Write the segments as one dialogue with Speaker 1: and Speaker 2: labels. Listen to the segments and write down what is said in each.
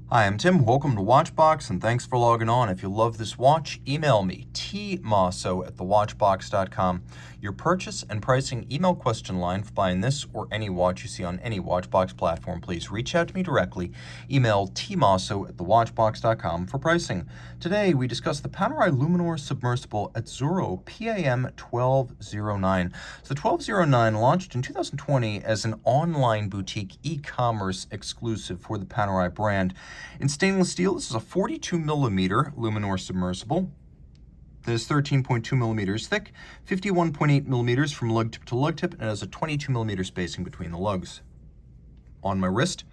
Speaker 1: Hi, I'm Tim. Welcome to Watchbox, and thanks for logging on. If you love this watch, email me, tmosso@thewatchbox.com. Your purchase and pricing email question line for buying this or any watch you see on any Watchbox platform. Please reach out to me directly. Email tmosso@thewatchbox.com for pricing. Today, we discuss the Panerai Luminor Submersible Azzurro PAM01209. So the 1209 launched in 2020 as an online boutique e-commerce exclusive for the Panerai brand. In stainless steel, this is a 42 millimeter Luminor Submersible that is 13.2 millimeters thick, 51.8 millimeters from lug tip to lug tip, and has a 22 millimeter spacing between the lugs. On my wrist,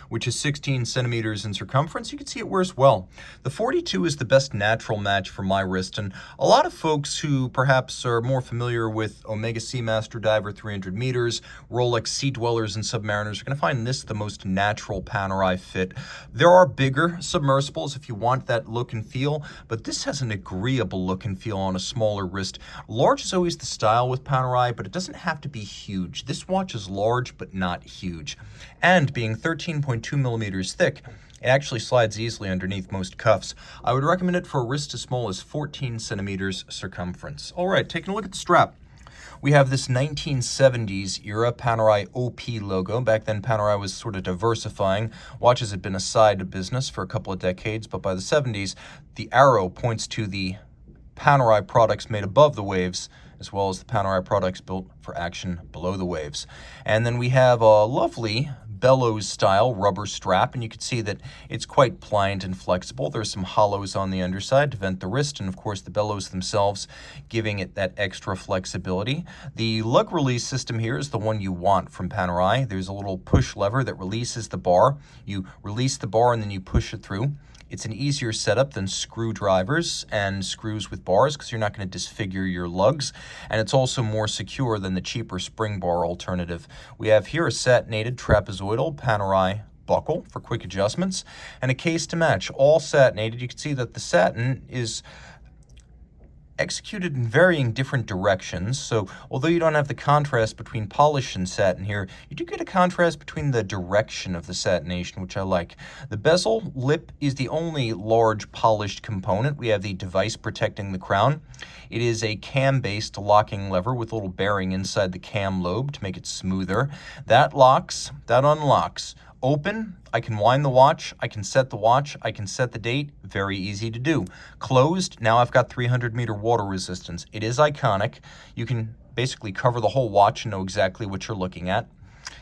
Speaker 1: which is 16 centimeters in circumference, you can see it wears well. The 42 is the best natural match for my wrist, and a lot of folks who perhaps are more familiar with Omega Seamaster Diver 300 meters, Rolex Sea Dwellers and Submariners are going to find this the most natural Panerai fit. There are bigger submersibles if you want that look and feel, but this has an agreeable look and feel on a smaller wrist. Large is always the style with Panerai, but it doesn't have to be huge. This watch is large but not huge. And being 13.2 millimeters thick, it actually slides easily underneath most cuffs. I would recommend it for a wrist as small as 14 centimeters circumference. All right, taking a look at the strap. We have this 1970s era Panerai OP logo. Back then, Panerai was sort of diversifying. Watches had been a side business for a couple of decades, but by the 70s, the arrow points to the Panerai products made above the waves, as well as the Panerai products built for action below the waves. And then we have a lovely bellows style rubber strap, and you can see that it's quite pliant and flexible. There's some hollows on the underside to vent the wrist, and of course the bellows themselves giving it that extra flexibility. The lug release system here is the one you want from Panerai. There's a little push lever that releases the bar. You release the bar and then you push it through. It's an easier setup than screwdrivers and screws with bars because you're not going to disfigure your lugs, and it's also more secure than the cheaper spring bar alternative. We have here a satinated trapezoidal Panerai buckle for quick adjustments and a case to match, all satinated. You can see that the satin is executed in varying different directions, so although you don't have the contrast between polish and satin here, you do get a contrast between the direction of the satination, which I like. The bezel lip is the only large polished component. We have the device protecting the crown. It is a cam-based locking lever with a little bearing inside the cam lobe to make it smoother. That locks, that unlocks. Open, I can wind the watch, I can set the watch, I can set the date, very easy to do. Closed, now I've got 300-meter water resistance. It is iconic. You can basically cover the whole watch and know exactly what you're looking at.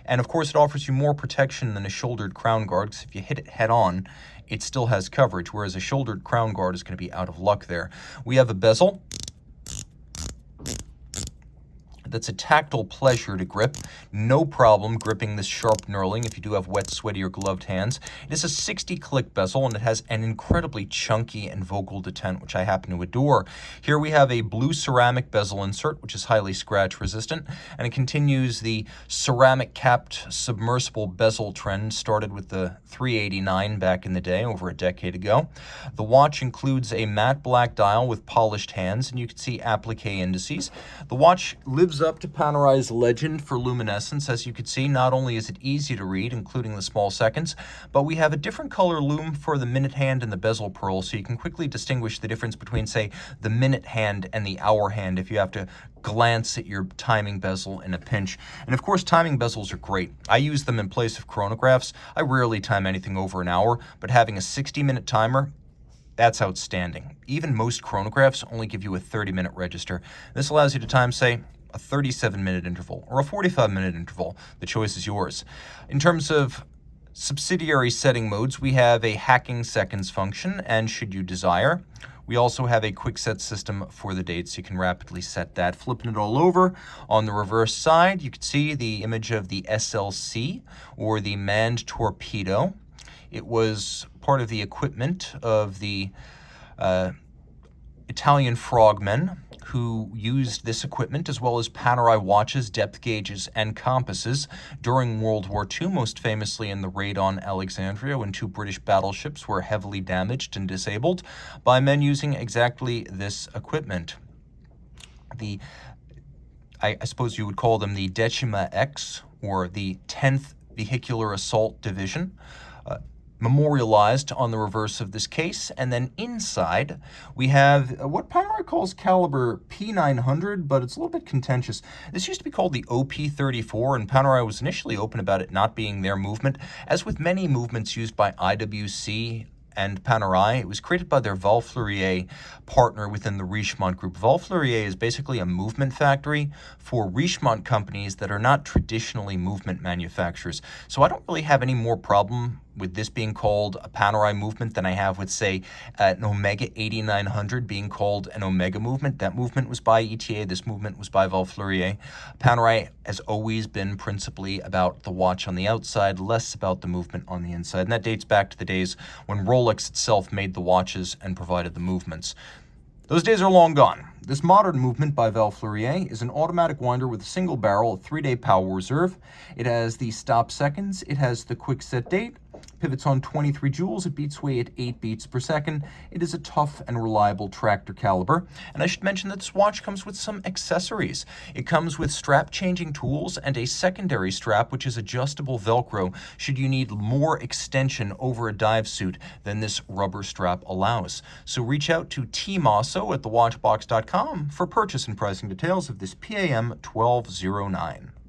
Speaker 1: And of course, it offers you more protection than a shouldered crown guard, because if you hit it head on, it still has coverage, whereas a shouldered crown guard is going to be out of luck there. We have a bezel that's a tactile pleasure to grip. No problem gripping this sharp knurling if you do have wet, sweaty, or gloved hands. It is a 60-click bezel, and it has an incredibly chunky and vocal detent, which I happen to adore. Here we have a blue ceramic bezel insert, which is highly scratch resistant, and it continues the ceramic-capped submersible bezel trend started with the 389 back in the day, over a decade ago. The watch includes a matte black dial with polished hands, and you can see applique indices. The watch lives up to Panerai's legend for luminescence. As you can see, not only is it easy to read, including the small seconds, but we have a different color lume for the minute hand and the bezel pearl, so you can quickly distinguish the difference between, say, the minute hand and the hour hand if you have to glance at your timing bezel in a pinch. And of course, timing bezels are great. I use them in place of chronographs. I rarely time anything over an hour, but having a 60-minute timer, that's outstanding. Even most chronographs only give you a 30-minute register. This allows you to time, say, a 37-minute interval or a 45-minute interval. The choice is yours. In terms of subsidiary setting modes, we have a hacking seconds function, and should you desire, we also have a quick set system for the dates. You can rapidly set that. Flipping it all over, on the reverse side, you can see the image of the SLC, or the manned torpedo. It was part of the equipment of the Italian frogmen who used this equipment, as well as Panerai watches, depth gauges, and compasses during World War II, most famously in the raid on Alexandria, when 2 British battleships were heavily damaged and disabled by men using exactly this equipment. I suppose you would call them the Decima X, or the 10th Vehicular Assault Division. memorialized on the reverse of this case. And then inside, we have what Panerai calls caliber P900, but it's a little bit contentious. This used to be called the OP34, and Panerai was initially open about it not being their movement. As with many movements used by IWC and Panerai, it was created by their Val-Fleurier partner within the Richemont group. Val-Fleurier is basically a movement factory for Richemont companies that are not traditionally movement manufacturers. So I don't really have any more problem with this being called a Panerai movement than I have with, say, an Omega 8900 being called an Omega movement. That movement was by ETA. This movement was by Val-Fleurier. Panerai has always been principally about the watch on the outside, less about the movement on the inside. And that dates back to the days when Rolex itself made the watches and provided the movements. Those days are long gone. This modern movement by Val-Fleurier is an automatic winder with a single barrel, a 3-day power reserve. It has the stop seconds. It has the quick set date. Pivots on 23 joules. It beats away at 8 beats per second. It is a tough and reliable tractor caliber. And I should mention that this watch comes with some accessories. It comes with strap changing tools and a secondary strap, which is adjustable Velcro should you need more extension over a dive suit than this rubber strap allows. So reach out to Team Mosso at thewatchbox.com for purchase and pricing details of this PAM01209.